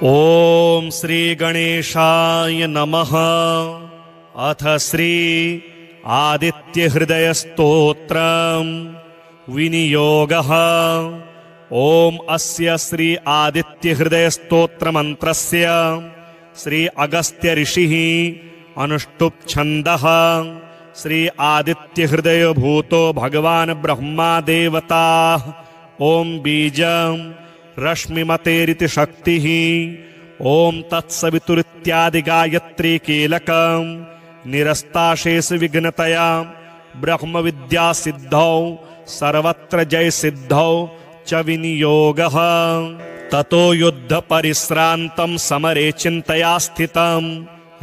ओम श्री गणेशाय नमः। अथ श्री आदित्य हृदय स्तोत्रम विनियोगः। ओम अस्य श्री आदित्य हृदय स्तोत्र मंत्रस्य श्री अगस्त्य ऋषिः अनुष्टुप छंदः। श्री आदित्य हृदय भूतो भगवान ब्रह्मा देवता। ओम बीजं रश्मिमतेरिति शक्तिः। ओम तत्सवितुरित्यादि गायत्री कीलकं निरस्ताशेष विघ्नतया ब्रह्म विद्या सिद्धौ सर्वत्र जय सिद्धौ च विनियोगः। ततो युद्ध परिश्रान्तं समरे चिन्तया स्थितं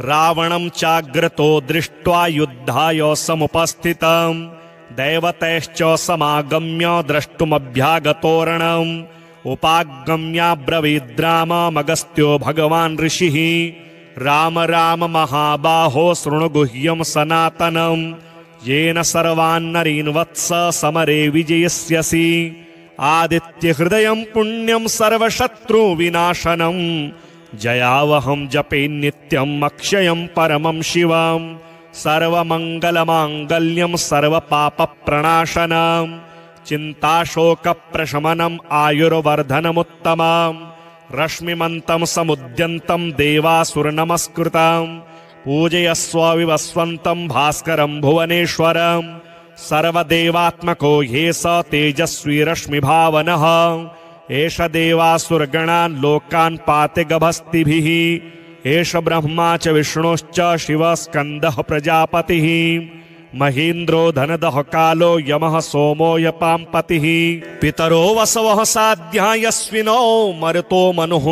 रावणं चाग्रतो दृष्ट्वा युद्धाय समुपस्थितं दैवतैश्च समागम्य द्रष्टुमभ्यागतोरणम् उपागम्याब्रवीद्राममगस्त्यो भगवान् ऋषिः। राम राम महाबाहो शृणु गुह्यं सनातनं येन सर्वान्नरीन् वत्स समरे विजयस्यसि। आदित्य हृदयं पुण्यं सर्वशत्रु विनाशनं जयावहं जपे नित्यं अक्षयं परमं शिवं सर्वमङ्गलमाङ्गल्यं सर्वपापप्रणाशनं चिन्ताशोकप्रशमनम् आयुर्वर्धनमुत्तमं रश्मिमन्तं समुद्यन्तं देवासुरनमस्कृतं पूजयस्व विवस्वन्तं भास्करं भुवनेश्वरं सर्वदेवात्मको ह्येष तेजस्वी रश्मिभावनः एष देवासुरगणान् लोकान् पाते गभस्तिभिः। एष ब्रह्मा च विष्णुश्च शिवः स्कन्दः प्रजापतिः महेन्द्रो धनदः कालो यमः सोमो यपाम्पतिः पितरो वसवः साध्या यस्विनो मरुतो मनुः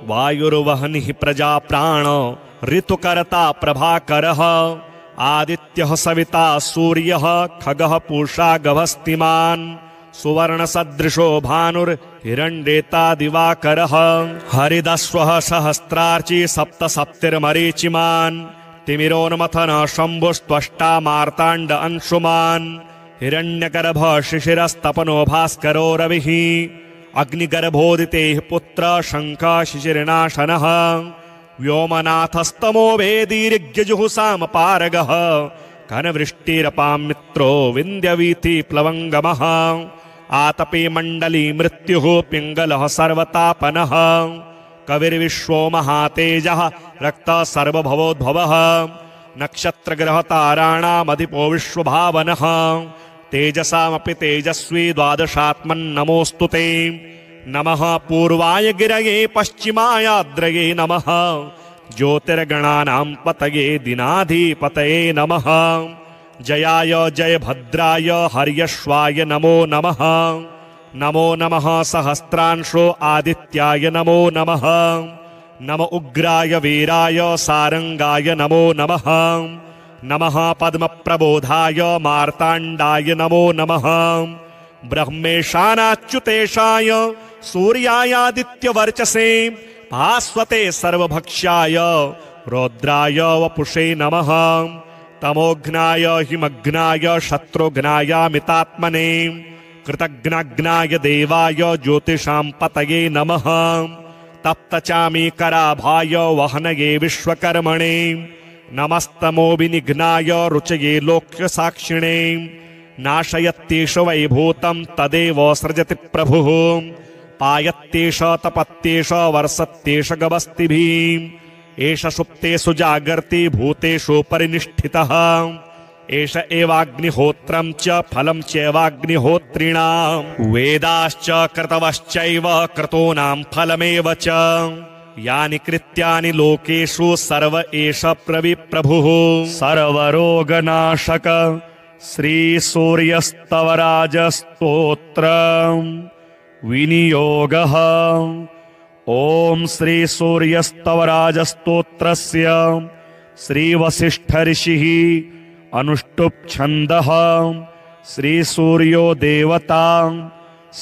वायुर्वहनिः प्रजा प्राण ऋतुकर्ता प्रभाकरः आदित्यः सविता सूर्यः खगः पूषा गभस्तिमान् सुवर्णसदृशो भानुर्हिरण्येता दिवाकरः हरिदस्वः सहस्रार्ची सप्तसप्तिर्मरीचिमान् तिमिरोन्मथन शम्भुस्त्वष्टा मार्ताण्ड अंशुमान् हिरण्यगर्भ शिशिरस्तपनो भास्करो रविः अग्निगर्भोदितेः पुत्र शङ्खः शिशिरनाशनः व्योमनाथस्तमो वेदीर्यजुहुसामपारगः घनवृष्टिरपां मित्रो विन्द्यवीथि प्लवङ्गमः आतपे मण्डली मृत्युः पिङ्गलः सर्वतापनः कविर्विश्वो महातेजः रक्तः सर्वभवोद्भवः नक्षत्रग्रहताराणामधिपो विश्वभावनः तेजसामपि तेजस्वी द्वादशात्मन्नमोऽस्तु ते। नमः पूर्वाय गिरये पश्चिमायाद्रये नमः ज्योतिर्गणानां पतये दिनाधिपतये नमः जयाय जयभद्राय हर्यश्वाय नमो नमः नमो नमः सहस्रांशो आदित्याय नमो नमः नम उग्राय वीराय सारंगाय नमो नमः नमः पद्मप्रबोधाय मार्ताण्डाय नमो नमः ब्रह्मेशानाच्युतेशाय सूर्यायादित्यवर्चसे भास्वते सर्वभक्ष्याय रौद्राय वपुषे नमः तमोघ्नाय हिमघ्नाय शत्रुघ्नाय मितात्मने कृतघ्नाय देवाय ज्योतिषां पतये नमः तप्तचामीकराभाय वहनये विश्वकर्मणे नमस्तमोविनिघ्नाय रुचये लोक्यसाक्षिणे नाशयत्येष वैभूतं तदेव सृजति प्रभुः पायत्येष तपत्येष वर्षत्येष गभस्तिभिः एष सुप्तेषु जागर्ति भूतेषु परिनिष्ठितः एष एवाग्निहोत्रं च फलं चैवाग्निहोत्रिणां वेदाश्च क्रतवश्चैव क्रतूनां फलमेव च यानि कृत्यानि लोकेषु सर्व एष प्रभुः सर्वरोगनाशक श्रीसूर्यस्तवराजस्तोत्रम् विनियोगः। ओम श्री सूर्यस्तवराजस्तोत्रस्य श्रीवसिष्ठऋषिः अनुष्टुप छन्दः। श्री सूर्यो देवता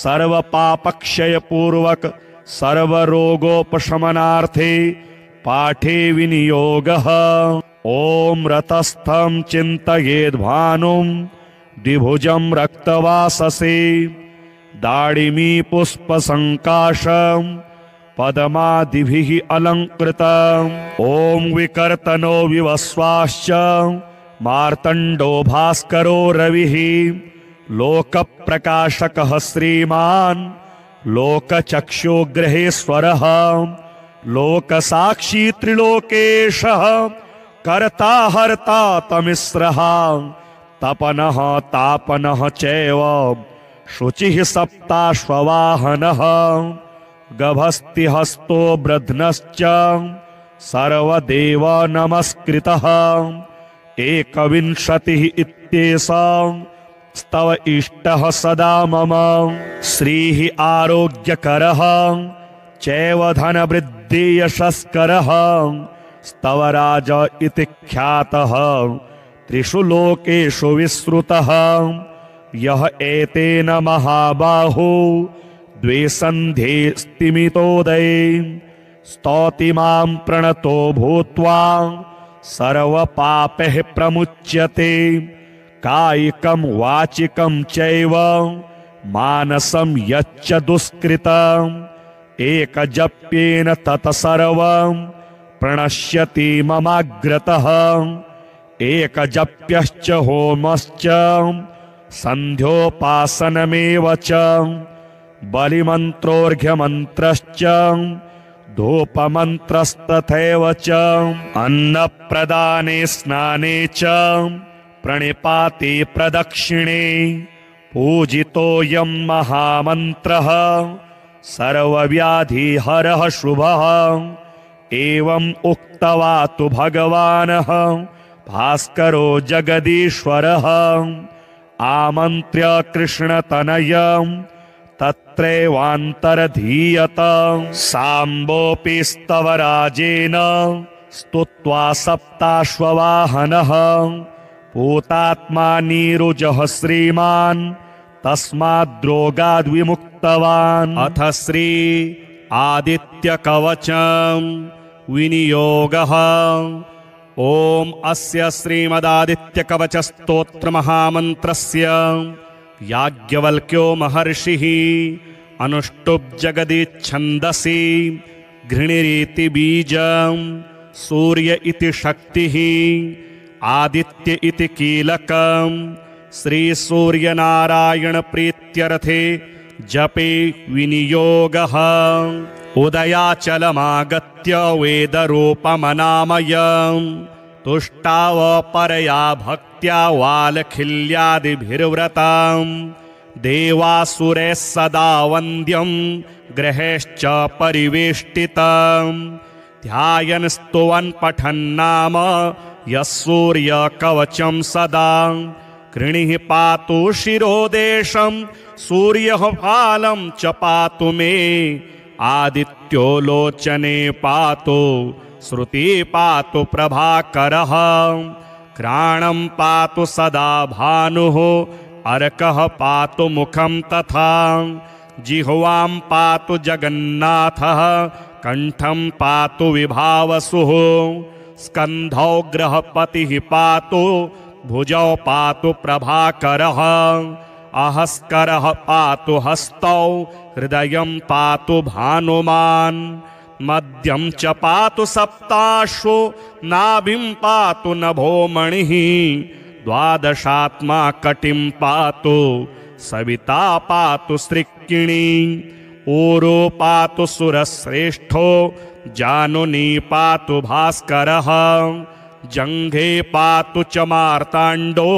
सर्वपापक्षयपूर्वक सर्वरोगोपशमनार्थे पाठे विनियोगः। ओम रतस्थं चिन्तयेद्भानुं द्विभुजं रक्तवाससे दाडिमी पुष्पसङ्काशं पद्मादिभिः अलङ्कृतम्। ॐ विकर्तनो विवस्वाश्च मार्तण्डो भास्करो रविः लोकप्रकाशकः श्रीमान् लोकचक्षुग्रहेश्वरः लोकसाक्षी त्रिलोकेशः कर्ता हर्ता तमिस्रः तपनः तापनः चैव शुचिः सप्ताश्ववाहनः गभस्तिहस्तो ब्रध्नश्च सर्वदेव नमस्कृतः। एकविंशतिः इत्येषा स्तव इष्टः सदा मम। श्रीः आरोग्यकरः चैव धनवृद्धि यशस्करः स्तवराज इति ख्यातः त्रिषु लोकेषु विश्रुतः। यः एतेन महाबाहो द्वे सन्ध्ये स्तिमितोदये स्तौति मां प्रणतो भूत्वा सर्वपापैः प्रमुच्यते। कायिकं वाचिकं चैव मानसं यच्च दुष्कृतम् एकजप्येन तत् सर्वं प्रणश्यति ममाग्रतः। एकजप्यश्च होमश्च सन्ध्योपासनमेव च बलिमन्त्रोऽर्घ्यमन्त्रश्च धूपमन्त्रस्तथैव च अन्नप्रदाने स्नाने च प्रणिपाते प्रदक्षिणे पूजितोऽयं महामन्त्रः सर्वव्याधिहरः शुभः। एवम् उक्त्वा तु भगवानः भास्करो जगदीश्वरः आमन्त्र्य कृष्णतनयं तत्रैवान्तरधीयत। साम्बोऽपि स्तवराजेन स्तुत्वा सप्ताश्ववाहनः पूतात्मा नीरुजः श्रीमान् तस्माद्रोगाद्विमुक्तवान्। अथ श्री आदित्यकवचं विनियोगः। ॐ अस्य श्रीमदादित्यकवचस्तोत्रमहामन्त्रस्य याज्ञवल्क्यो महर्षिः अनुष्टुप् जगदिच्छन्दसि घृणिरिति बीजं सूर्य इति शक्तिः आदित्य इति कीलकं श्रीसूर्यनारायणप्रीत्यर्थे जपे विनियोगः। उदयाचलमागत्य वेदरूपमनामयम् तुष्टावपरया भक्त्या वालखिल्यादिभिर्व्रतम् देवासुरैः सदा वन्द्यं ग्रहेश्च परिवेष्टितम् ध्यायन् स्तुवन् पठन्नाम यः सूर्यकवचं सदा कृणिः पातु शिरोदेशं सूर्यः फालं च पातु मे आदित्यो लोचने पातु श्रुति पातु प्रभाकरः घ्राणं पातु सदा भानुः अर्कः पातु मुखं तथा जिह्वां पातु जगन्नाथः कंठं पातु विभावसुः स्कन्धौ ग्रहपतिः पातु भुजौ पातु प्रभाकरः अहस्करः पातु हस्तौ हृदयं पातु भानुमान् मध्यं च पातु सप्ताश्वो नाभिं पातु नभोमणिः द्वादशात्मा कटिं पातु सविता पातु सृक्किणी ऊरो पातु सुरश्रेष्ठो जानुनी पातु भास्करः जङ्घे पातु च मार्ताण्डो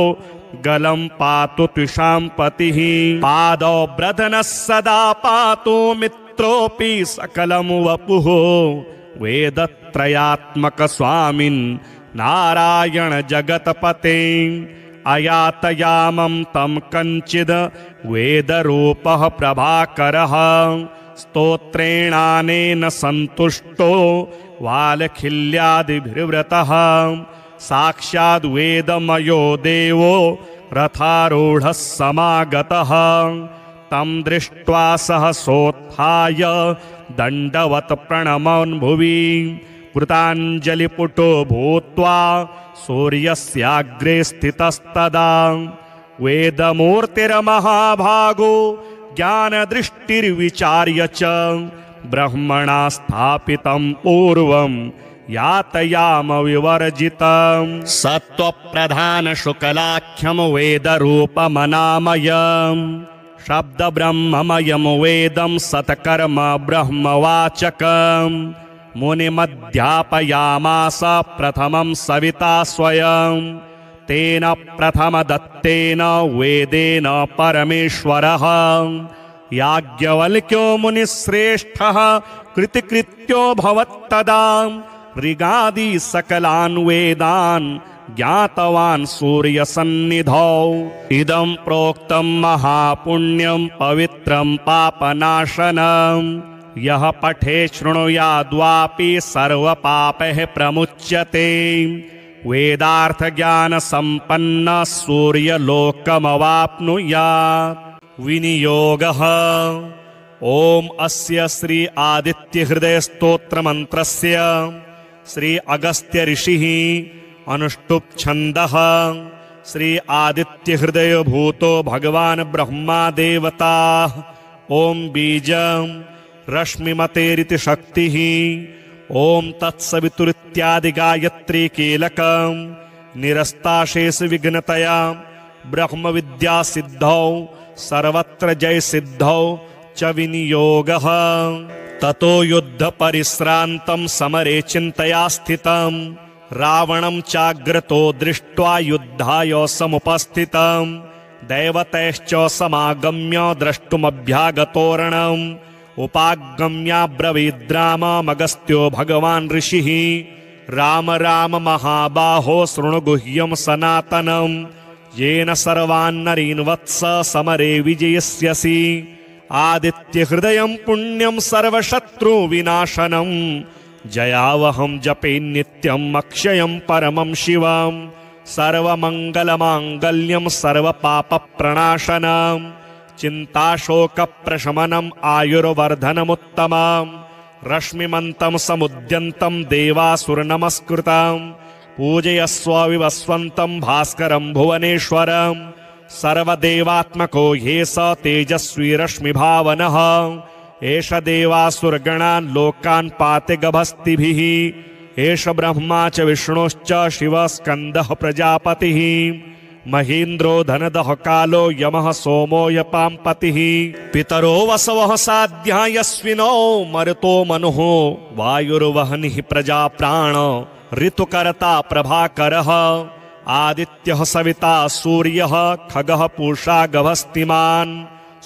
गलं पातु त्विषाम्पतिः पादौ ब्रधनः सदा पातु मित्रोऽपि सकलं वपुः वेदत्रयात्मक स्वामिन् नारायण जगतपते अयातयामं तं कञ्चिद् वेदरूपः प्रभाकरः स्तोत्रेणानेन सन्तुष्टो वालखिल्यादिभिर्व्रतः साक्षाद् वेदमयो देवो रथारूढः समागतः तं दृष्ट्वा सहसोत्थाय दण्डवत् प्रणमन् भुवि कृताञ्जलिपुटो भूत्वा सूर्यस्याग्रे स्थितस्तदा वेदमूर्तिर्महाभागो ज्ञानदृष्टिर्विचार्य च ब्रह्मणा स्थापितं पूर्वं यातयाम विवर्जितं सत्त्वप्रधानशुक्लाख्यं वेदरूपमनामयं शब्दब्रह्ममयं वेदं सत्कर्म ब्रह्मवाचकं मुनिमध्यापयामास प्रथमं सविता स्वयं तेन प्रथमदत्तेन वेदेन परमेश्वरः याज्ञवल्क्यो मुनिश्रेष्ठः कृतिकृत्यो भवत्तदा ऋगादि सकलान् वेदान् ज्ञातवान् सूर्यसन्निधौ इदं प्रोक्तं महापुण्यं पवित्रं पापनाशनं यः पठे शृणुयाद्वापि सर्वपापैः प्रमुच्यते वेदार्थज्ञानसम्पन्नः सूर्यलोकमवाप्नुयात् विनियोगः ॐ अस्य श्री आदित्यहृदयस्तोत्रमन्त्रस्य श्री अगस्त्य ऋषिः अनुष्टुप् छन्दः श्री आदित्यहृदय भूतो भगवान् ब्रह्मा देवता ॐ बीजं रश्मिमतेरिति शक्तिः ॐ तत्सवितुरित्यादि गायत्री कीलकं निरस्ताशेष विघ्नतया ब्रह्मविद्या सिद्धौ सर्वत्र जय सिद्धौ च विनियोगः ततो युद्ध परिश्रान्तं समरे चिन्तया स्थितं रावणं चाग्रतो दृष्ट्वा युद्धाय समुपस्थितं दैवतैश्च समागम्य द्रष्टुमभ्यागतोरणम् उपागम्याब्रवीद्राममगस्त्यो भगवान् ऋषिः राम राम महाबाहो शृणु गुह्यं सनातनं येन सर्वान्नरीन् वत्स समरे विजयस्यसि आदित्यहृदयं पुण्यं सर्वशत्रुविनाशनं जयावहं जपे नित्यम् अक्षयं परमं शिवं सर्वमङ्गलमाङ्गल्यं सर्वपापप्रणाशनं चिन्ताशोकप्रशमनम् आयुर्वर्धनमुत्तमं रश्मिमन्तं समुद्यन्तं देवासुरनमस्कृतं पूजयस्व विवस्वन्तं भास्करं भुवनेश्वरं सर्वदेवात्मको ह्ये स तेजस्वी रश्मिभावनः एष देवासुरगणान् लोकान् पाते गभस्तिभिः एष ब्रह्मा च विष्णुश्च शिवः स्कन्दः प्रजापतिः महेन्द्रो धनदः कालो यमः सोमो यपाम्पतिः पितरो वसवः साध्या यस्विनो मरुतो मनुः वायुर्वहनिः प्रजाप्राण ऋतुकर्ता प्रभाकरः आदित्यः सविता सूर्यः खगः पूषा गभस्तिमान्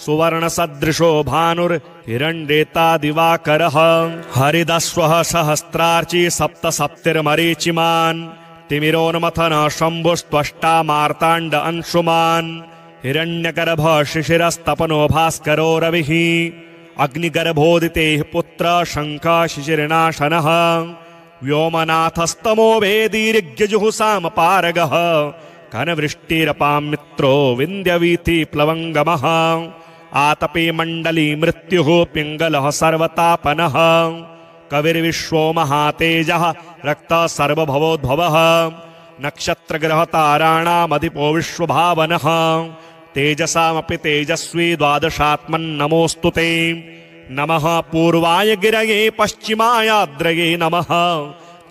सुवर्णसदृशो भानुर्हिरण्येता दिवाकरः हरिदश्वः सहस्रार्ची सप्तसप्तिर्मरीचिमान् तिमिरोन्मथन शम्भुस्त्वष्टा मार्ताण्ड अंशुमान् हिरण्यगर्भ शिशिरस्तपनो भास्करो रविः अग्निगर्भोदितेः पुत्र शङ्खः शिशिरनाशनः व्योमनाथस्तमो वेदीर्यजुहुसामपारगः घनवृष्टिरपां मित्रो विन्द्यवीथि प्लवङ्गमः आतपे मण्डली मृत्युः पिङ्गलः सर्वतापनः कविर्विश्वो महातेजः रक्तः सर्वभवोद्भवः नक्षत्रग्रहताराणामधिपो विश्वभावनः तेजसामपि तेजस्वी द्वादशात्मन्नमोऽस्तु ते नमः पूर्वाय गिरये पश्चिमायाद्रये नमः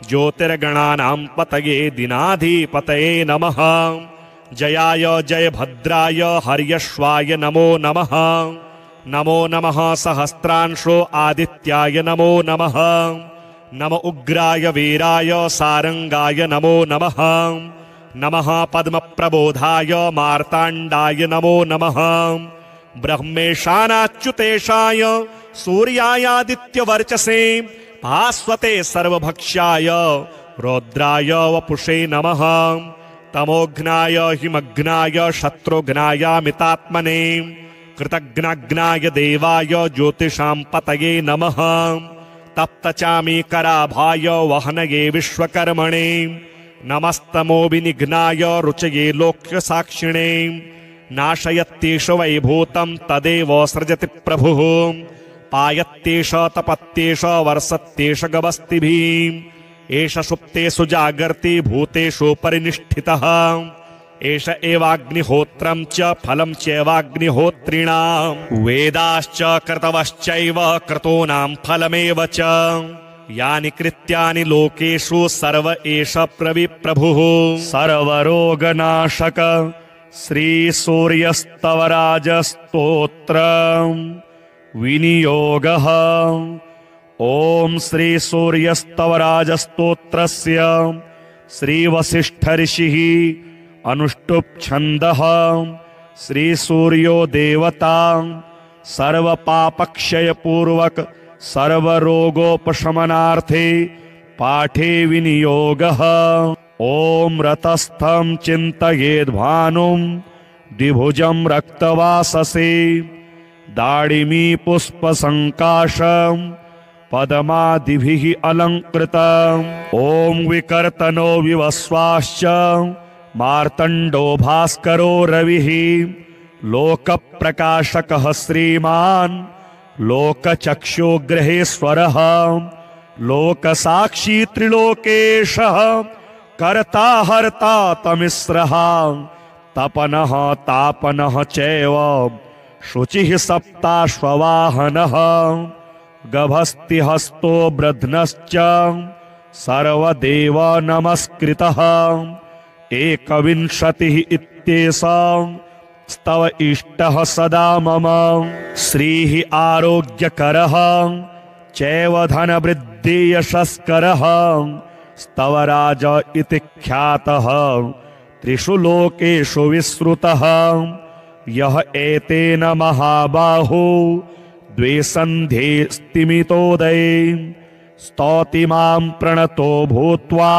ज्योतिर्गणानां पतये दिनाधिपतये नमः जयाय जयभद्राय हर्यश्वाय नमो नमः नमो नमः सहस्रांशो आदित्याय नमो नमः नम उग्राय वीराय सारंगाय नमो नमः नमः पद्मप्रबोधाय मार्ताण्डाय नमो नमः ब्रह्मेशानाच्युतेशाय सूर्यायादित्यवर्चसे भास्वते सर्वभक्ष्याय रौद्राय वपुषे नमः तमोघ्नाय हिमघ्नाय शत्रुघ्नायामितात्मने कृतघ्नघ्नाय देवाय ज्योतिषां पतये नमः तप्तचामीकराभाय वहनये विश्वकर्मणे नमस्तमो विनिघ्नाय रुचये लोक्यसाक्षिणे नाशयत्येष वैभूतं तदेव सृजति प्रभुः पायत्येष तपत्येष वर्षत्येष गभस्तिभिः एष सुप्तेषु जागर्ति भूतेषु परिनिष्ठितः एष एवाग्निहोत्रं च फलं चैवाग्निहोत्रिणाम् वेदाश्च कर्तवश्चैव क्रतूनां फलमेव च यानि कृत्यानि लोकेषु सर्व एष प्रभुः सर्वरोगनाशक श्रीसूर्यस्तवराजस्तोत्र विनियोगः। ॐ श्रीसूर्यस्तवराजस्तोत्रस्य श्रीवसिष्ठऋषिः अनुष्टुप् छन्दः श्रीसूर्यो देवता सर्वपापक्षयपूर्वक सर्वरोगोपशमनार्थे पाठे विनियोगः। ॐ रतस्थं चिन्तयेद्भानुं द्विभुजं रक्तवाससे दाडिमी पुष्पसङ्काशं पद्मादिभिः अलङ्कृतम्। ॐ विकर्तनो विवस्वाश्च मार्तण्डो भास्करो रविः लोकप्रकाशकः श्रीमान् लोकचक्षुग्रहेश्वरः लोकसाक्षी त्रिलोकेशः कर्ता हर्ता तमिस्रः तपनः तापनः चैव शुचिः सप्ताश्ववाहनः गभस्तिहस्तो ब्रध्नश्च सर्वदेव नमस्कृतः। एकविंशतिः इत्येषा स्तव इष्टः सदा मम श्रीः आरोग्यकरः चैव धनवृद्धि यशस्करः स्तवराज इति ख्यातः त्रिषु लोकेषु विश्रुतः। यः एतेन महाबाहो द्वे सन्ध्ये स्तिमितोदये स्तौति मां प्रणतो भूत्वा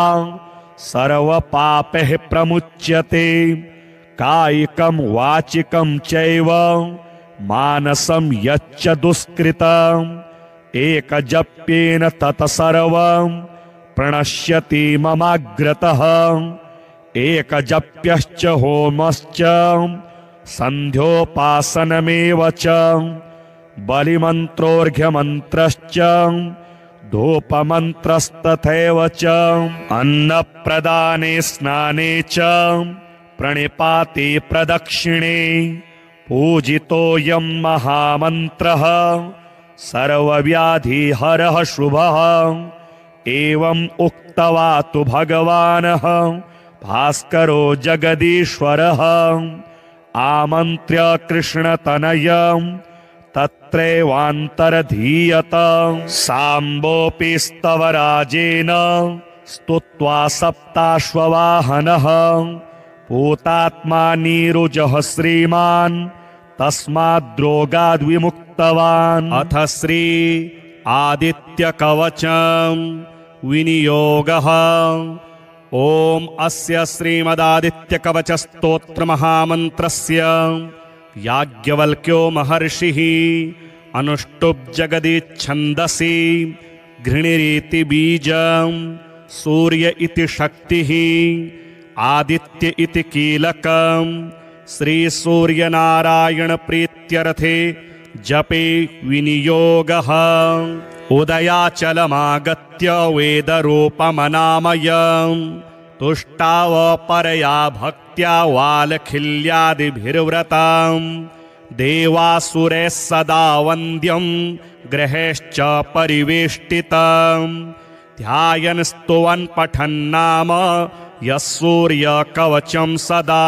सर्वपापैः प्रमुच्यते कायिकं वाचिकं चैव मानसं यच्च दुष्कृतम् एकजप्येन तत् सर्वं प्रणश्यति ममाग्रतः। एकजप्यश्च होमश्च सन्ध्योपासनमेव च बलिमन्त्रोऽर्घ्यमन्त्रश्च धूपमन्त्रस्तथैव च अन्नप्रदाने स्नाने च प्रणिपाते प्रदक्षिणे पूजितोऽयं महामन्त्रः सर्वव्याधिहरः शुभः। एवम् उक्त्वा तु भगवानः भास्करो जगदीश्वरः आमन्त्र्य कृष्णतनयं तत्रैवान्तरधीयत। साम्बोऽपि स्तवराजेन स्तुत्वा सप्ताश्ववाहनः पूतात्मा नीरुजः श्रीमान् तस्माद्रोगाद्विमुक्तवान्। अथ श्री आदित्यकवचं विनियोगः। ॐ अस्य श्रीमदादित्यकवचस्तोत्रमहामन्त्रस्य याज्ञवल्क्यो महर्षिः अनुष्टुप् जगदिच्छन्दसि घृणिरिति बीजं सूर्य इति शक्तिः आदित्य इति कीलकं श्रीसूर्यनारायणप्रीत्यर्थे जपे विनियोगः। उदयाचलमागत्य वेदरूपमनामयम् तुष्टावपरया भक्त्या वालखिल्यादिभिर्व्रतम् देवासुरैः सदा वन्द्यं ग्रहेश्च परिवेष्टितम् ध्यायन् स्तुवन् पठन्नाम यः सूर्यकवचं सदा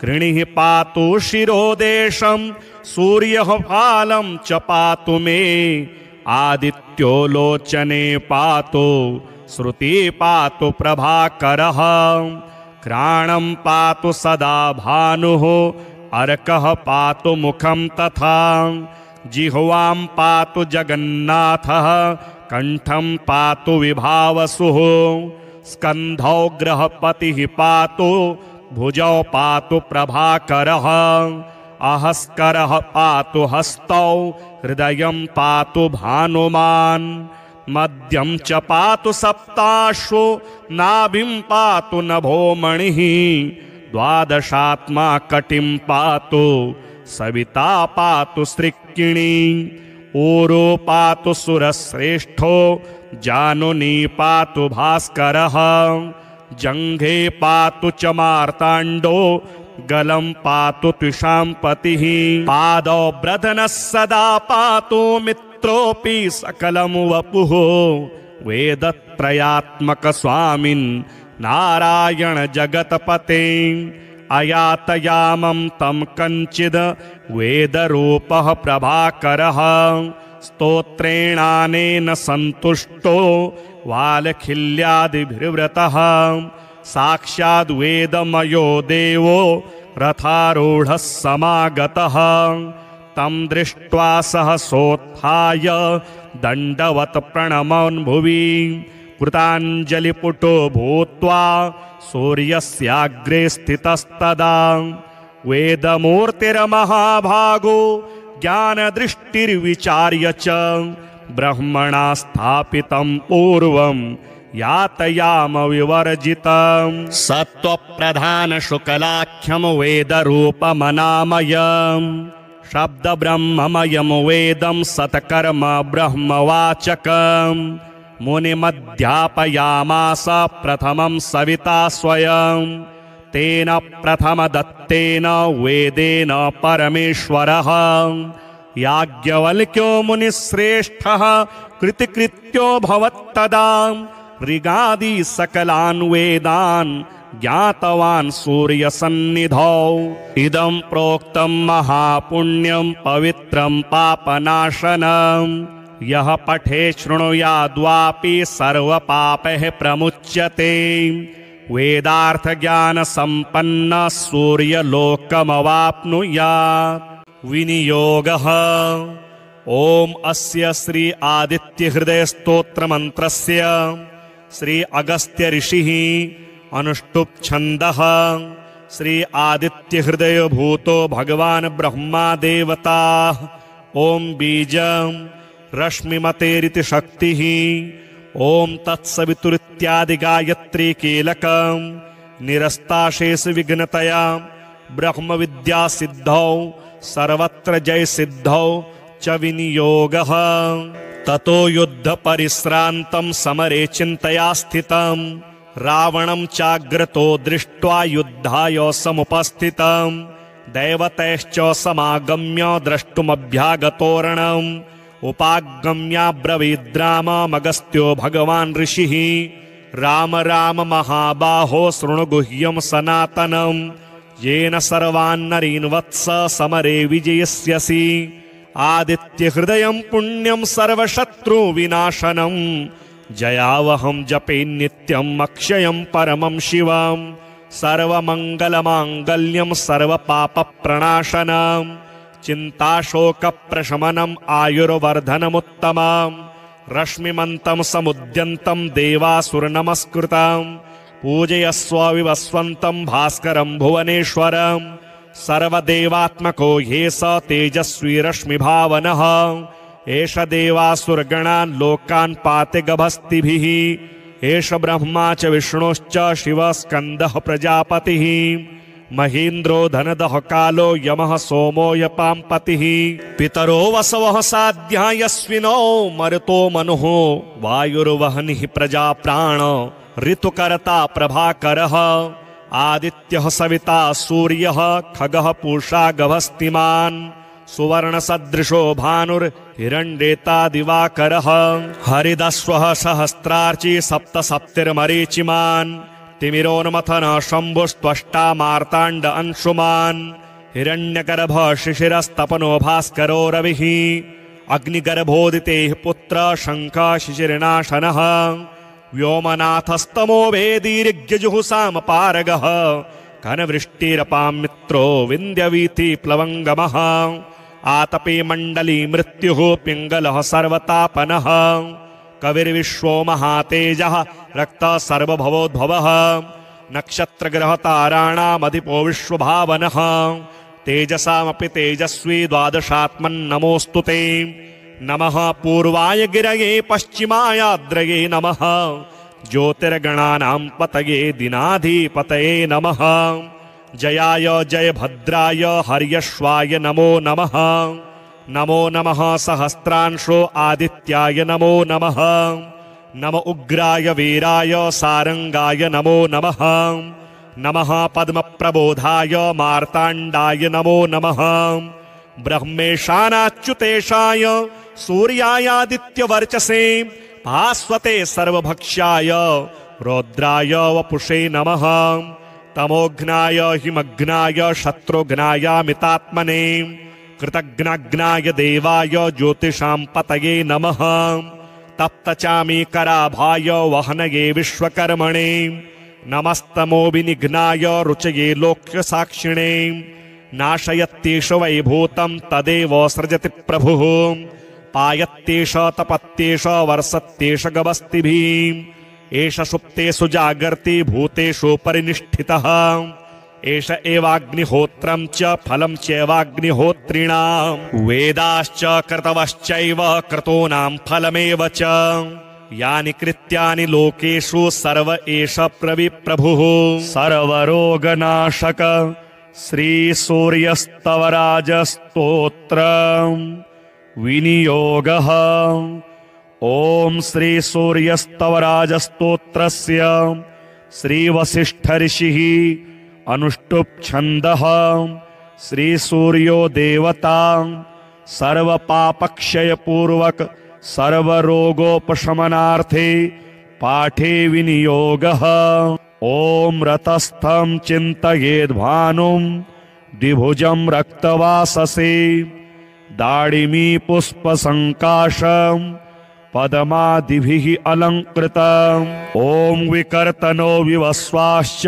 कृणिः पातु शिरोदेशं सूर्यः फालं च पातु मे आदित्यो लोचने पातु श्रुति पातु प्रभाकरः घ्राणं पातु सदा भानुः अर्कः पातु मुखं तथा जिह्वां पातु जगन्नाथः कंठं पातु विभावसुः स्कन्धौ गृहपतिः पातु भुजौ पातु प्रभाकरः अहस्करः पातु हस्तौ हृदयं पातु भानुमान् मध्यं च पातु सप्ताश्वो नाभिं पातु नभोमणिः द्वादशात्मा कटिं पातु सविता पातु सृक्किणी ऊरो पातु सुरश्रेष्ठो जानुनी पातु भास्करः जङ्घे पातु च मार्ताण्डो गलं पातु त्विषां पतिः पादौ ब्रधनः सदा पातु मित्रोऽपि सकलं वपुः वेदत्रयात्मक स्वामिन् नारायण जगतपते अयातयामं तं कञ्चिद् वेदरूपः प्रभाकरः स्तोत्रेणानेन सन्तुष्टो वालखिल्यादिभिर्व्रतः साक्षाद् वेदमयो देवो रथारूढः समागतः तं दृष्ट्वा सहसोत्थाय दण्डवत् प्रणमन् भुवि कृताञ्जलिपुटो भूत्वा सूर्यस्याग्रे स्थितस्तदा वेदमूर्तिर्महाभागो ज्ञानदृष्टिर्विचार्य च ब्रह्मणा स्थापितं पूर्वं यातयाम विवर्जितं सत्त्वप्रधान शुक्लाख्यं वेदरूपमनामयं शब्दब्रह्ममयं वेदं सत्कर्म ब्रह्मवाचकं मुनिमध्यापयामास प्रथमं सविता स्वयं तेन प्रथमदत्तेन वेदेन परमेश्वरः याज्ञवल्क्यो मुनिश्रेष्ठः कृतिकृत्यो भवत्तदा ऋगादि सकलान् वेदान् ज्ञातवान् सूर्यसन्निधौ इदं प्रोक्तं महापुण्यं पवित्रं पापनाशनं यः पठे शृणुयाद्वापि सर्वपापैः प्रमुच्यते वेदार्थज्ञानसम्पन्नः सूर्यलोकमवाप्नुयात् विनियोगः ॐ अस्य श्री आदित्यहृदयस्तोत्रमन्त्रस्य श्री अगस्त्य ऋषिः अनुष्टुप् छन्दः श्री आदित्यहृदय भूतो भगवान् ब्रह्मा देवता ॐ बीजं रश्मिमतेरिति शक्तिः ॐ तत्सवितुरित्यादि गायत्री कीलकं निरस्ताशेष विघ्नतया ब्रह्मविद्या सिद्धौ सर्वत्र जय सिद्धौ च विनियोगः ततो युद्ध परिश्रान्तं समरे चिन्तया स्थितं रावणं चाग्रतो दृष्ट्वा युद्धाय समुपस्थितं दैवतैश्च समागम्य द्रष्टुमभ्यागतोरणम् उपागम्याब्रवीद्राममगस्त्यो भगवान् ऋषिः राम राम महाबाहो शृणु गुह्यं सनातनं येन सर्वान्नरीन् वत्स समरे विजयस्यसि आदित्यहृदयं पुण्यं सर्वशत्रुविनाशनं जयावहं जपे नित्यम् अक्षयं परमं शिवं सर्वमङ्गलमाङ्गल्यं सर्वपापप्रणाशनं चिन्ताशोकप्रशमनम् आयुर्वर्धनमुत्तमं रश्मिमन्तं समुद्यन्तं देवासुरनमस्कृतं पूजयस्व विवस्वन्तं भास्करं भुवनेश्वरं सर्वदेवात्मको ह्ये स तेजस्वी रश्मिभावनः एष देवासुरगणान् लोकान् पाति गभस्तिभिः एष ब्रह्मा च विष्णुश्च शिवः स्कन्दः प्रजापतिः महेन्द्रो धनदः कालो यमः सोमो यपाम्पतिः पितरो वसवः साध्या यस्विनो मरुतो मनुः वायुर्वहनिः प्रजाप्राण ऋतुकर्ता प्रभाकरः आदित्यः सविता सूर्यः खगः पूषा गभस्तिमान् सुवर्णसदृशो भानुर्हिरण्येता दिवाकरः हरिदस्वः सहस्रार्ची सप्तसप्तिर्मरीचिमान् तिमिरोन्मथन शम्भुस्त्वष्टा मार्ताण्ड अंशुमान् हिरण्यगर्भ शिशिरस्तपनो भास्करो रविः अग्निगर्भोदितेः पुत्र शङ्खः शिशिरनाशनः व्योमनाथस्तमो वेदीर्यजुहुसामपारगः घनवृष्टिरपां मित्रो विन्द्यवीथि प्लवङ्गमः आतपे मण्डली मृत्युः पिङ्गलः सर्वतापनः कविर्विश्वो महातेजः रक्तः सर्वभवोद्भवः नक्षत्रग्रहताराणामधिपो विश्वभावनः तेजसामपि तेजस्वी द्वादशात्मन्नमोऽस्तु ते नमः पूर्वाय गिरये पश्चिमायाद्रये नमः ज्योतिर्गणानां पतये दिनाधिपतये नमः जयाय जयभद्राय हर्यश्वाय नमो नमः नमो नमः सहस्रांशो आदित्याय नमो नमः नम उग्राय वीराय सारंगाय नमो नमः। नमः पद्मप्रबोधाय मार्ताण्डाय नमो नमः। ब्रह्मेशानाच्युतेशाय सूर्यायादित्यवर्चसे भास्वते सर्वभक्ष्याय रौद्राय वपुषे नमः। तमोघ्नाय हिमघ्नाय शत्रुघ्नायामितात्मने कृतघ्नाग्नाय देवाय ज्योतिषां पतये नमः। तप्तचामीकराभाय वहनये विश्वकर्मणे नमस्तमो विनिघ्नाय रुचये लोक्यसाक्षिणे नाशयत्येष वैभूतं तदेव सृजति प्रभुः पायत्येष तपत्येष वर्षत्येष गवस्तिभिः एष सुप्तेषु जागर्ति भूतेषु परिनिष्ठितः एष एवाग्निहोत्रं च फलं चैवाग्निहोत्रिणां वेदाश्च क्रतवश्चैव क्रतूनां फलमेव च यानि कृत्यानि लोकेषु सर्व एष प्रभुः सर्वरोगनाशक श्रीसूर्यस्तवराजस्तोत्र विनियोगः। ॐ श्रीसूर्यस्तवराजस्तोत्रस्य श्रीवसिष्ठऋषिः अनुष्टुप् छन्दः श्रीसूर्यो देवता सर्वपापक्षयपूर्वक सर्वरोगोपशमनार्थे पाठे विनियोगः। ॐ रतस्थं चिन्तयेद्भानुं द्विभुजं रक्तवाससे दाडिमी पुष्पसङ्काशं पद्मादिभिः अलङ्कृतम्। ॐ विकर्तनो विवस्वाश्च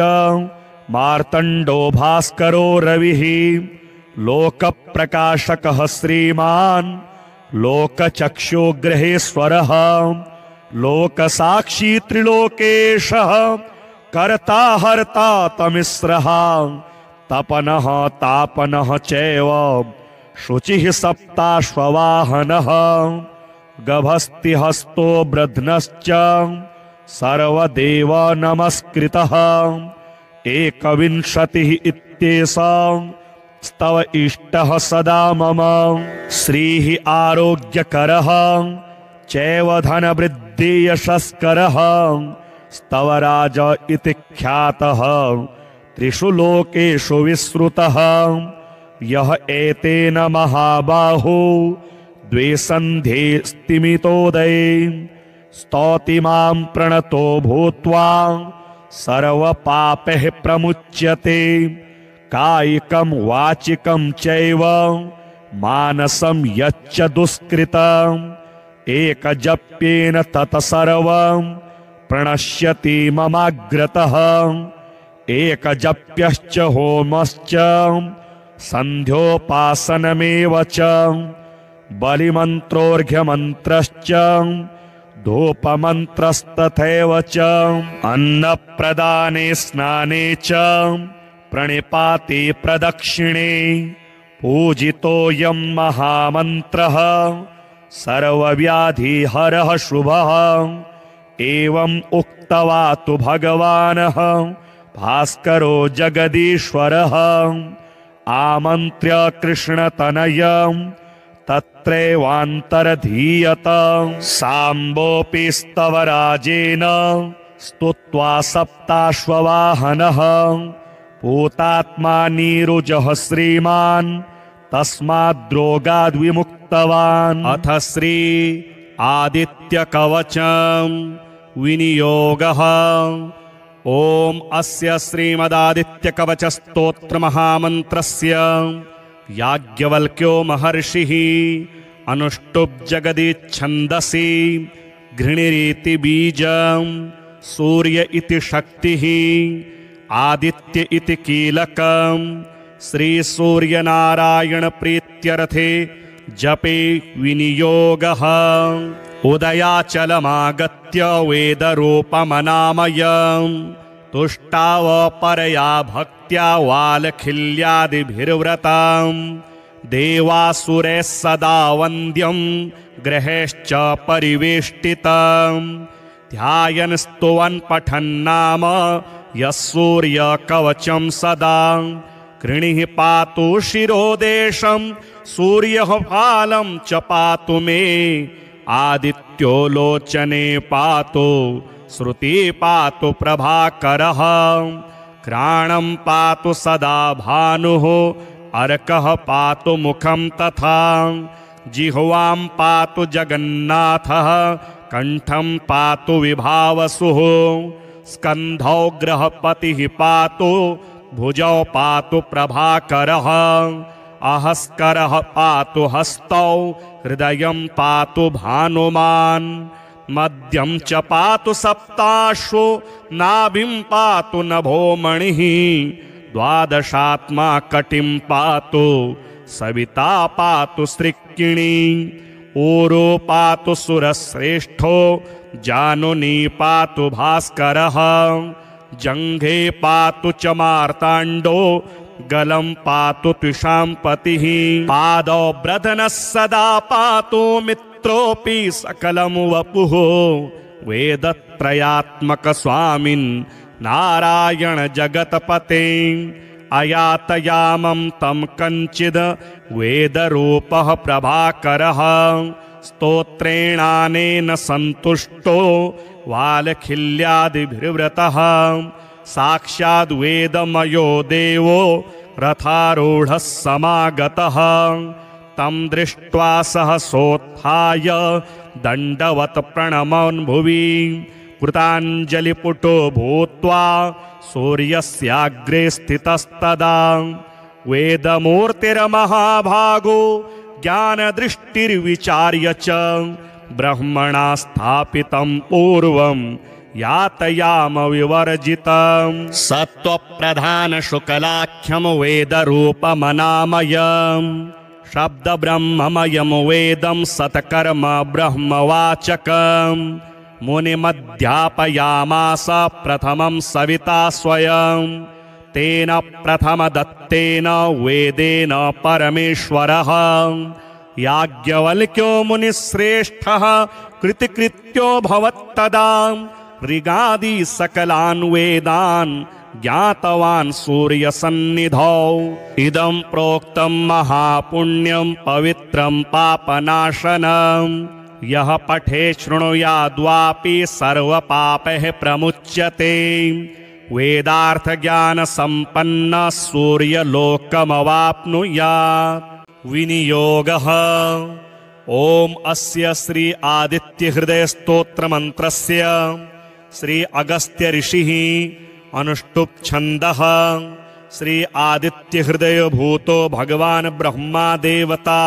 मार्तण्डो भास्करो रविः लोकप्रकाशकः श्रीमान् लोकचक्षुग्रहेश्वरः लोकसाक्षी त्रिलोकेशः कर्ता हर्ता तमिस्रः तपनः तापनः चैव शुचिः सप्ताश्ववाहनः गभस्तिहस्तो ब्रध्नश्च सर्वदेव नमस्कृतः एकविंशतिः इत्येषा स्तव इष्टः सदा मम श्रीः आरोग्यकरः चैव धनवृद्धि यशस्करः स्तवराज इति ख्यातः त्रिषु लोकेषु विश्रुतः यः एतेन महाबाहो द्वे सन्ध्ये स्तिमितोदये स्तौति मां प्रणतो भूत्वा सर्वपापैः प्रमुच्यते कायिकं वाचिकं चैव मानसं यच्च दुष्कृतम् एकजप्येन तत सर्वं प्रणश्यति ममाग्रतः एकजप्यश्च होमश्च सन्ध्योपासनमेव च बलिमन्त्रोऽर्घ्यमन्त्रश्च धूपमन्त्रस्तथैव च अन्नप्रदाने स्नाने च प्रणिपाते प्रदक्षिणे पूजितोऽयं महामन्त्रः सर्वव्याधिहरः शुभः एवम् उक्त्वा तु भगवानः भास्करो जगदीश्वरः आमन्त्र्य कृष्णतनयं तत्रैवान्तरधीयत साम्बोऽपि स्तवराजेन स्तुत्वा सप्ताश्ववाहनः पूतात्मा नीरुजः श्रीमान् तस्माद्रोगाद्विमुक्तवान्। अथ श्री आदित्यकवचं विनियोगः। ॐ अस्य श्रीमदादित्यकवचस्तोत्रमहामन्त्रस्य याज्ञवल्क्यो महर्षिः अनुष्टुप्-जगदीच्छन्दसि घृणिरिति बीजं सूर्य इति शक्तिः आदित्य इति कीलकं श्रीसूर्यनारायणप्रीत्यर्थे जपे विनियोगः। उदयाचलमागत्य वेदरूपमनामयम् तुष्टावपरया भक्त्या वालखिल्यादिभिर्व्रतम् देवासुरैः सदा वन्द्यं ग्रहैश्च परिवेष्टितम् ध्यायन् स्तुवन् पठन्नाम यः सूर्यकवचं सदा कृणिः पातु शिरोदेशं सूर्यः फालं च पातु मे आदित्यो लोचने पातु श्रुति पातु प्रभाकरः घ्राणं पातु सदा भानुः अर्कः पातु मुखं तथा जिह्वां पातु जगन्नाथः कंठं पातु विभावसुः स्कन्धौ गृहपतिः पातु भुजौ पातु प्रभाकरः अहस्करः पातु हस्तौ हृदयं पातु भानुमान् मध्यं च पातु सप्ताश्वो नाभिं पातु नभोमणिः द्वादशात्मा कटिं पातु सविता पातु सृक्किणी ऊरो पातु सुरश्रेष्ठो जानुनी पातु भास्करः जङ्घे पातु च मार्ताण्डो गलं पातु त्विषाम्पतिः पादौ ब्रधनः सदा पातु मित्रोऽपि सकलं वपुः वेदत्रयात्मक स्वामिन् नारायण जगतपते अयातयामं तं कञ्चिद् वेदरूपः प्रभाकरः स्तोत्रेणानेन सन्तुष्टो वालखिल्यादिभिर्व्रतः साक्षाद् वेदमयो देवो रथारूढः समागतः तं दृष्ट्वा सहसोत्थाय दण्डवत् प्रणमन् भुवि कृताञ्जलिपुटो भूत्वा सूर्यस्याग्रे स्थितस्तदा वेदमूर्तिर्महाभागो ज्ञानदृष्टिर्विचार्य च ब्रह्मणा स्थापितं पूर्वं यातयाम विवर्जितं सत्त्वप्रधान शुक्लाख्यं वेदरूपमनामयं शब्दब्रह्ममयं वेदं सत्कर्म ब्रह्मवाचकं मुनिमध्यापयामास प्रथमं सविता स्वयं तेन प्रथमदत्तेन वेदेन परमेश्वरः याज्ञवल्क्यो मुनिश्रेष्ठः कृतिकृत्यो भवत्तदा ऋगादि सकलान् वेदान् ज्ञातवान् सूर्यसन्निधौ इदं प्रोक्तं महापुण्यं पवित्रं पापनाशनं यः पठे शृणुयाद्वापि सर्वपापैः प्रमुच्यते वेदार्थज्ञानसम्पन्न सूर्यलोकमवाप्नुयात् विनियोगः ओम अस्य श्री आदित्यहृदय स्तोत्र मंत्रस्य श्री अगस्त्य ऋषिः अनुष्टुप् छन्दः श्री आदित्यहृदय भूतो भगवान् ब्रह्मा देवता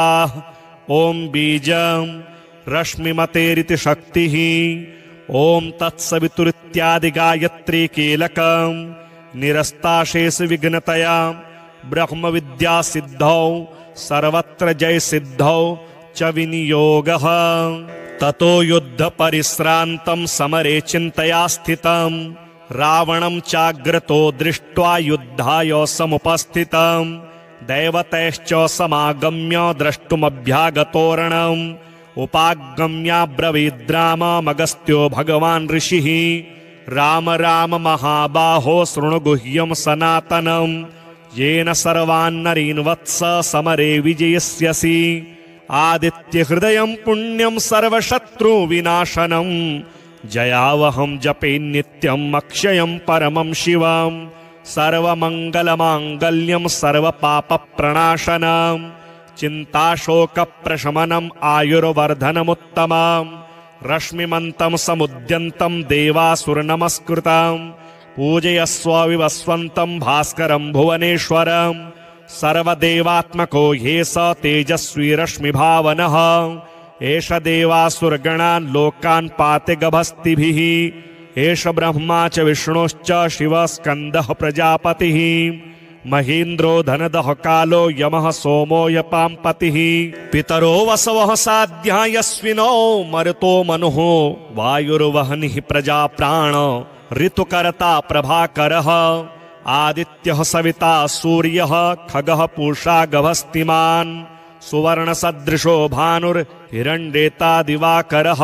ओम बीजं रश्मिमतेरिति शक्तिः ओम तत्सवितुरित्यादि गायत्री कीलकं निरस्ताशेष विघ्नतया ब्रह्म विद्या सिद्धौ सर्वत्र जय सिद्धौ च विनियोगः ततो युद्ध परिश्रान्तं समरे चिन्तया स्थितं रावणं चाग्रतो दृष्ट्वा युद्धाय समुपस्थितं दैवतैश्च समागम्य द्रष्टुमभ्यागतोरणम् उपागम्याब्रवीद्राममगस्त्यो भगवान् ऋषिः राम राम महाबाहो शृणु गुह्यं सनातनं येन सर्वान्नरीन् वत्स समरे विजयस्यसि आदित्यहृदयं पुण्यं सर्वशत्रुविनाशनं जयावहं जपे नित्यम् अक्षयं परमं शिवं सर्वमङ्गलमाङ्गल्यं सर्वपापप्रणाशनं चिन्ताशोकप्रशमनम् आयुर्वर्धनमुत्तमं रश्मिमन्तं समुद्यन्तं देवासुरनमस्कृतं पूजयस्व विवस्वन्तं भास्करं भुवनेश्वरं सर्वदेवात्मको ह्ये स तेजस्वी रश्मिभावनः एष देवासुरगणान् लोकान् पाति गभस्तिभिः एष ब्रह्मा च विष्णुश्च शिवः स्कन्दः प्रजापतिः महेन्द्रो धनदः कालो यमः सोमो यपाम्पतिः पितरो वसवः साध्या यस्विनो मरुतो मनुः वायुर्वहनिः प्रजाप्राण ऋतुकर्ता प्रभाकरः आदित्यः सविता सूर्यः खगः पूषा गभस्तिमान् सुवर्णसदृशो भानुर्हिरण्येता दिवाकरः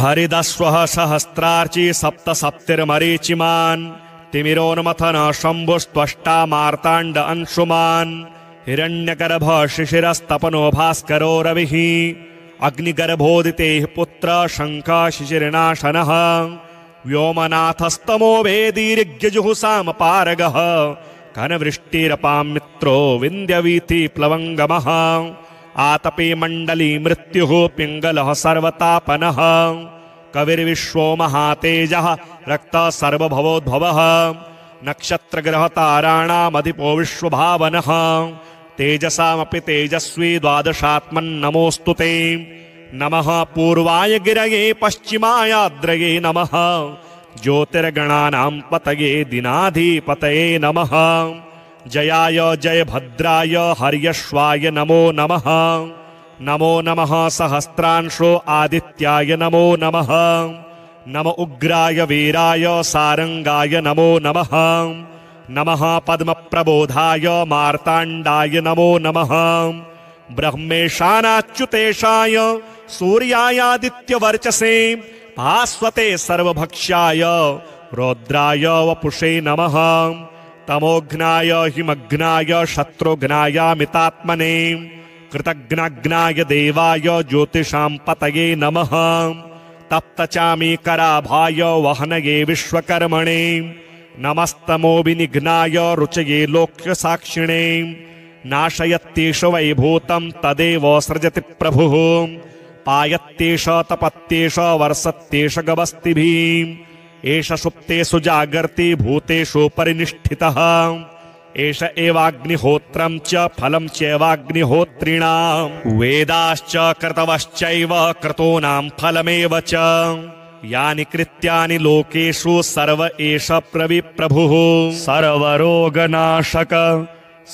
हरिदस्वः सहस्रार्ची सप्तसप्तिर्मरीचिमान् तिमिरोन्मथन शम्भुस्त्वष्टा मार्ताण्ड अंशुमान् हिरण्यगर्भ शिशिरस्तपनो भास्करो रविः अग्निगर्भोदितेः पुत्र शङ्खशिशिरनाशनः व्योमनाथस्तमो वेदीर्यजुहुसामपारगः घनवृष्टिरपां मित्रो विन्द्यवीथि प्लवङ्गमः आतपे मण्डली मृत्युः पिङ्गलः सर्वतापनः कविर्विश्वो महातेजः रक्तः सर्वभवोद्भवः नक्षत्रग्रहताराणामधिपो विश्वभावनः तेजसामपि तेजस्वी द्वादशात्मन्नमोऽस्तु ते नमः पूर्वाय गिरये पश्चिमायाद्रये नमः ज्योतिर्गणानां पतये दिनाधिपतये नमः जयाय जयभद्राय हर्यश्वाय नमो नमः नमो नमः सहस्रांशो आदित्याय नमो नमः नम उग्राय वीराय सारंगाय नमो नमः नमः पद्मप्रबोधाय मार्ताण्डाय नमो नमः ब्रह्मेशानाच्युतेशाय सूर्यायादित्यवर्चसे भास्वते सर्वभक्ष्याय रौद्राय वपुषे नमः तमोघ्नाय हिमघ्नाय शत्रुघ्नायामितात्मने कृतघ्नाग्नाय देवाय ज्योतिषां पतये नमः तप्तचामीकराभाय वहनये विश्वकर्मणे नमस्तमो विनिघ्नाय रुचये लोक्यसाक्षिणे नाशयत्येष वैभूतं तदेव सृजति प्रभुः पायत्येष तपत्येष वर्षत्येष गवस्तिभिः एष सुप्तेषु जागर्ति भूतेषु परिनिष्ठितः एष एवाग्निहोत्रं च फलं चैवाग्निहोत्रिणां वेदाश्च क्रतवश्चैव क्रतूनां फलमेव च यानि कृत्यानि लोकेषु सर्व एष प्रविप्रभुः सर्वरोगनाशक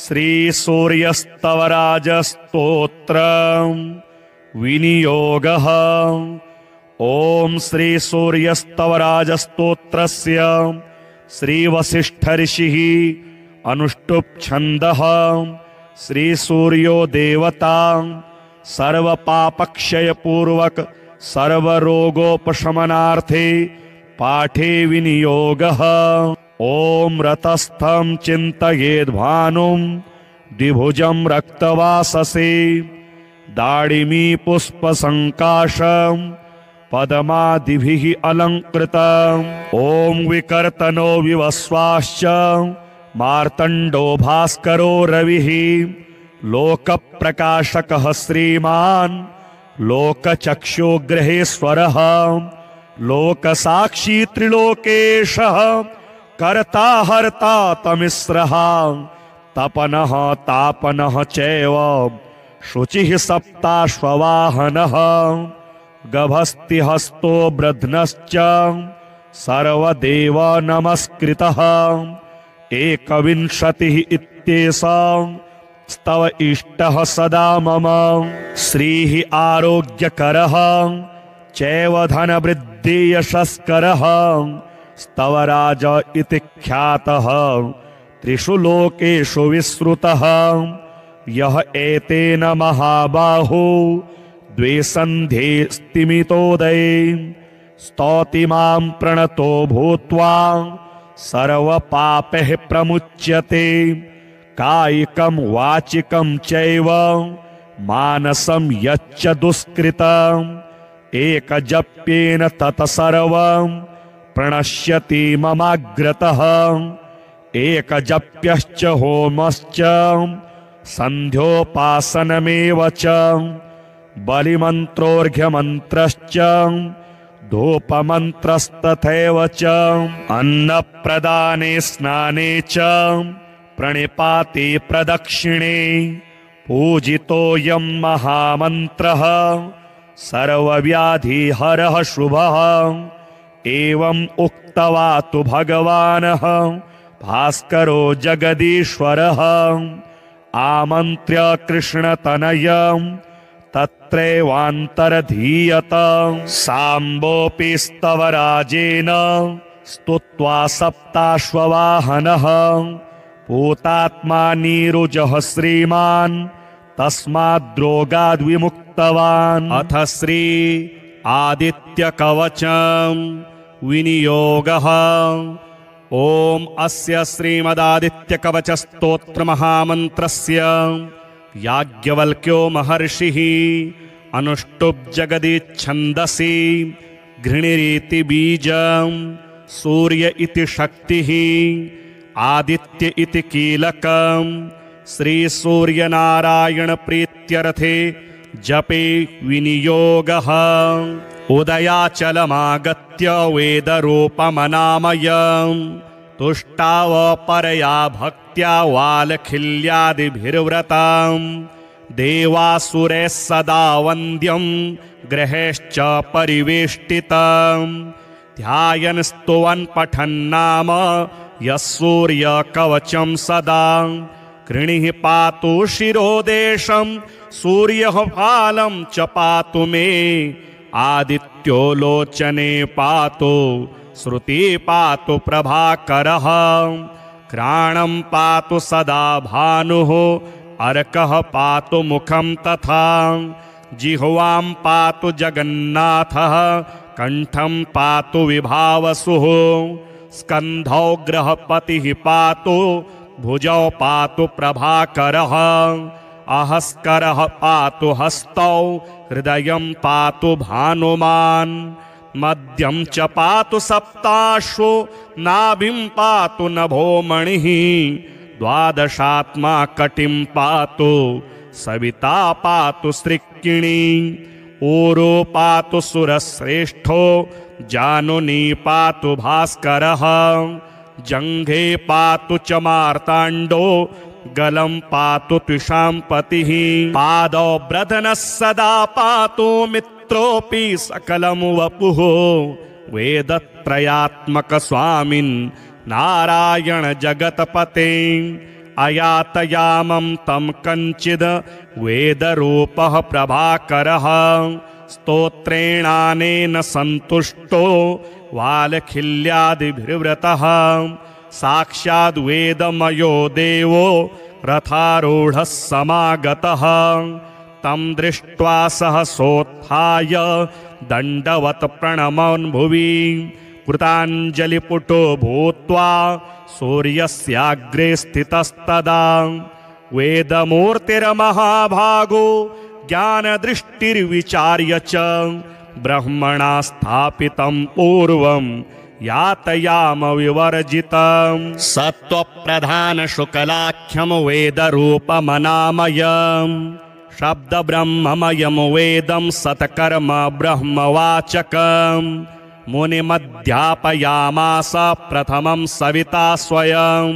श्रीसूर्यस्तवराजस्तोत्र विनियोगः ॐ श्रीसूर्यस्तवराजस्तोत्रस्य श्रीवसिष्ठऋषिः अनुष्टुप् छन्दः श्रीसूर्यो देवता सर्वपापक्षयपूर्वक सर्वरोगोपशमनार्थे पाठे विनियोगः ॐ रतस्थं चिन्तयेद्भानुं द्विभुजं रक्तवाससे दाडिमी पुष्पसङ्काशं पदमादिभिः अलङ्कृतम् ॐ विकर्तनो विवस्वाश्च मार्तण्डो भास्करो रविः लोकप्रकाशकः श्रीमान् लोकचक्षुग्रहेश्वरः लोकसाक्षी त्रिलोकेशः कर्ता हर्ता तमिस्रः तपनः तापनः चैव शुचिः सप्ताश्ववाहनः गभस्तिहस्तो ब्रध्नश्च सर्वदेव नमस्कृतः एकविंशतिः इत्येषा स्तव इष्टः सदा मम श्रीः आरोग्यकरः चैव धनवृद्धि यशस्करः स्तवराज इति ख्यातः त्रिषु लोकेषु विश्रुतः यः एतेन महाबाहो द्वे सन्ध्ये स्तिमितोदये स्तौति मां प्रणतो भूत्वा सर्वपापैः प्रमुच्यते कायिकं वाचिकं चैव मानसं यच्च दुष्कृतम् एकजप्येन तत् सर्वं प्रणश्यति ममाग्रतः एकजप्यश्च होमश्च सन्ध्योपासनमेव च बलिमन्त्रोऽर्घ्यमन्त्रश्च धूपमन्त्रस्तथैव च अन्नप्रदाने स्नाने च प्रणिपाते प्रदक्षिणे पूजितोऽयं महामन्त्रः सर्वव्याधिहरः शुभः एवम् उक्त्वा तु भगवानः भास्करो जगदीश्वरः आमन्त्र्य कृष्णतनयं तत्रैवान्तरधीयत साम्बोऽपि स्तवराजेन स्तुत्वा सप्ताश्ववाहनः पूतात्मा नीरुजः श्रीमान् तस्माद्रोगाद्विमुक्तवान् अथ श्री आदित्यकवचं विनियोगः ॐ अस्य श्रीमदादित्यकवचस्तोत्रमहामन्त्रस्य याज्ञवल्क्यो महर्षिः अनुष्टुप् जगदिच्छन्दसि घृणिरिति बीजं सूर्य इति शक्तिः आदित्य इति कीलकं श्रीसूर्यनारायणप्रीत्यर्थे जपे विनियोगः उदयाचलमागत्य वेदरूपमनामयं तुष्टावपरया भक्त्या वालखिल्यादिभिर्व्रतं देवासुरैः सदा वन्द्यं ग्रहेश्च परिवेष्टितं ध्यायन् स्तुवन् पठन्नाम यः सूर्यकवचं सदा कृणिः पातु शिरोदेशं सूर्यः फालं च पातु मे आदित्यो लोचने पातु श्रुति पातु प्रभाकरः घ्राणं पातु सदा भानुः अर्कः पातु मुखं तथा जिह्वां पातु जगन्नाथः कण्ठं पातु विभावसुः स्कन्धौ ग्रहपतिः पातु भुजौ पातु प्रभाकरः अहस्करः पातु हस्तौ हृदयं पातु भानुमान् मध्यं च पातु सप्ताश्वो नाभिं पातु नभोमणिः द्वादशात्मा कटिं पातु सविता पातु सृक्किणी ऊरो पातु सुरश्रेष्ठो जानुनी पातु भास्करः जङ्घे पातु च मार्ताण्डो गलं पातु त्विषाम्पतिः पादौ ब्रधनः सदा पातु मित्रोऽपि सकलं वपुः वेदत्रयात्मकस्वामिन् नारायण जगत्पते अयातयामं तं कञ्चिद् वेदरूपः प्रभाकरः स्तोत्रेणानेन सन्तुष्टो वालखिल्यादिभिर्व्रतः साक्षाद् वेदमयो देवो रथारूढः समागतः तं दृष्ट्वा सहसोत्थाय दण्डवत् प्रणमन् भुवि कृताञ्जलिपुटो भूत्वा सूर्यस्याग्रे स्थितस्तदा वेदमूर्तिर्महाभागो ज्ञानदृष्टिर्विचार्य च ब्रह्मणा स्थापितं पूर्वं यातयाम विवर्जितं सत्त्वप्रधानशुक्लाख्यं वेदरूपमनामयं शब्दब्रह्ममयं वेदं सत्कर्म ब्रह्मवाचकं मुनिमध्यापयामास प्रथमं सविता स्वयं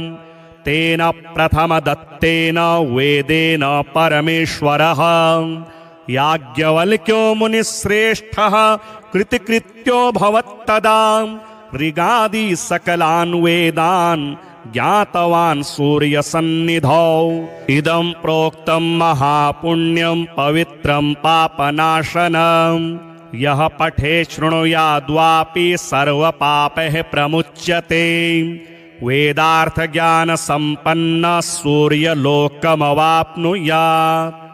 तेन प्रथमदत्तेन वेदेन परमेश्वरः याज्ञवल्क्यो मुनिश्रेष्ठः कृतिकृत्यो भवत्तदा ऋगादि सकलान् वेदान् ज्ञातवान् सूर्यसन्निधौ इदं प्रोक्तं महापुण्यं पवित्रं पापनाशनं यः पठे शृणुयाद्वापि सर्वपापैः प्रमुच्यते वेदार्थज्ञानसम्पन्नः सूर्यलोकमवाप्नुयात्।